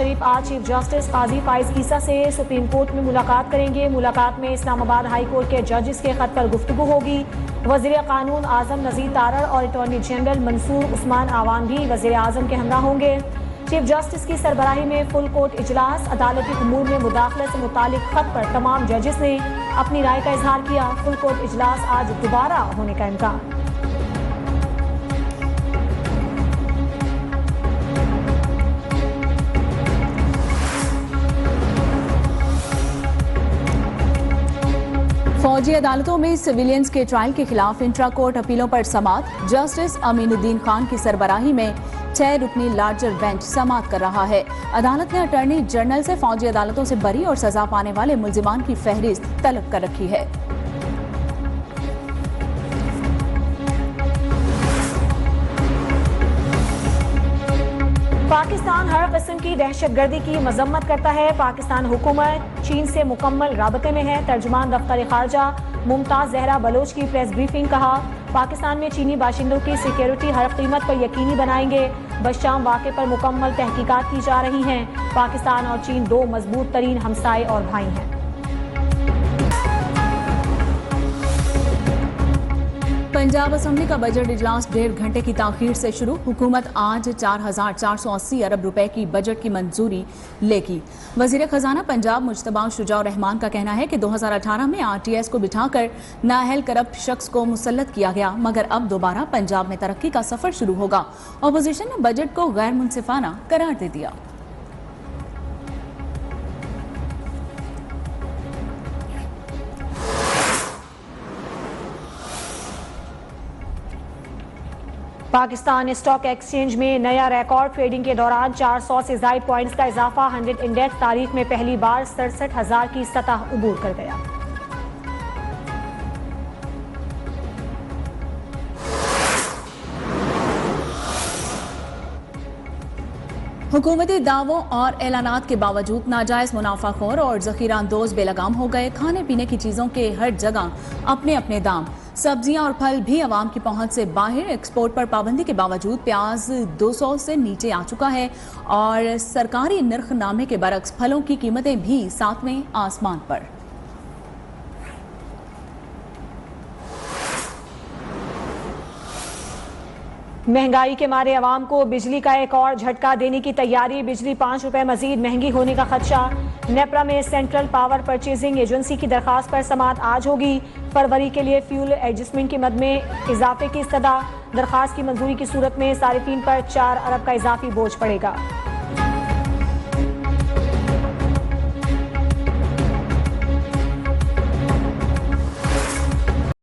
शरीफ आज chief justice काजी फाइज ईसा से supreme court में मुलाकात करेंगे। मुलाकात में इस्लामाबाद हाई कोर्ट के जजेस के खत पर गुफ्तगू होगी। वज़ीर कानून आजम नज़ीर तारड़ और अटॉर्नी जनरल मंसूर उस्मान आवान भी वज़ीर आजम के हमरा होंगे। चीफ जस्टिस की सरबराही में फुल कोर्ट इजलास। अदालती उमूर में मुदाखलत से मुतालिक खत पर तमाम जजेस ने अपनी राय का इजहार किया। फुल कोर्ट इजलास आज दोबारा होने का इम्कान। फौजी अदालतों में सिविलियंस के ट्रायल के खिलाफ इंट्रा कोर्ट अपीलों पर समाअत। जस्टिस अमीनुद्दीन खान की सरबराही में 6 रुकनी लार्जर बेंच समाअत कर रहा है। अदालत ने अटॉर्नी जनरल से फौजी अदालतों से बरी और सजा पाने वाले मुल्जिमान की फहरिस्त तलब कर रखी है। पाकिस्तान हर किस्म की दहशतगर्दी की मजम्मत करता है। पाकिस्तान हुकूमत चीन से मुकम्मल राबते में है। तर्जुमान दफ्तर खारजा मुमताज जहरा बलोच की प्रेस ब्रीफिंग। कहा, पाकिस्तान में चीनी बाशिंदों की सिक्योरिटी हर कीमत पर यकीनी बनाएंगे। बशाम वाक़े पर मुकम्मल तहकीकात की जा रही हैं। पाकिस्तान और चीन 2 मजबूत तरीन हमसाए और भाई हैं। पंजाब असम्बली का बजट इजलास 1.5 घंटे की ताखीर से शुरू। हुकूमत आज 4,480 अरब रुपए की बजट की मंजूरी लेगी। वजीर खजाना पंजाब मुश्तबा शुजाउर रहमान का कहना है कि 2018 में RTS को बिठाकर नाअहल करप्ट शख्स को मुसल्लत किया गया, मगर अब दोबारा पंजाब में तरक्की का सफर शुरू होगा। अपोजिशन ने बजट को गैर मुनसिफाना करार दे दिया। पाकिस्तान स्टॉक एक्सचेंज में नया रिकॉर्ड। ट्रेडिंग के दौरान 400 से ज़ायद पॉइंट्स का इजाफा। 100 इंडेक्स तारीख में पहली बार 67,000 की सतह उबूर कर गया। हुकूमती दावों और ऐलानात के बावजूद नाजायज मुनाफाखोर और जखीरा अंदोज बेलगाम हो गए। खाने पीने की चीजों के हर जगह अपने अपने दाम। सब्जियां और फल भी आवाम की पहुंच से बाहर। एक्सपोर्ट पर पाबंदी के बावजूद प्याज 200 से नीचे आ चुका है और सरकारी नर्खनामे के बरक्स फलों की कीमतें भी 7वें आसमान पर। महंगाई के मारे अवाम को बिजली का एक और झटका देने की तैयारी। बिजली 5 रुपए मजीद महंगी होने का खदशा। नेपरा में सेंट्रल पावर परचेजिंग एजेंसी की दरखास्त पर समाअत आज होगी। फरवरी के लिए फ्यूल एडजस्टमेंट की मद में इजाफे की इस्तदा। दरखास्त की मंजूरी की सूरत में सारिफीन पर 4 अरब का इजाफी बोझ पड़ेगा।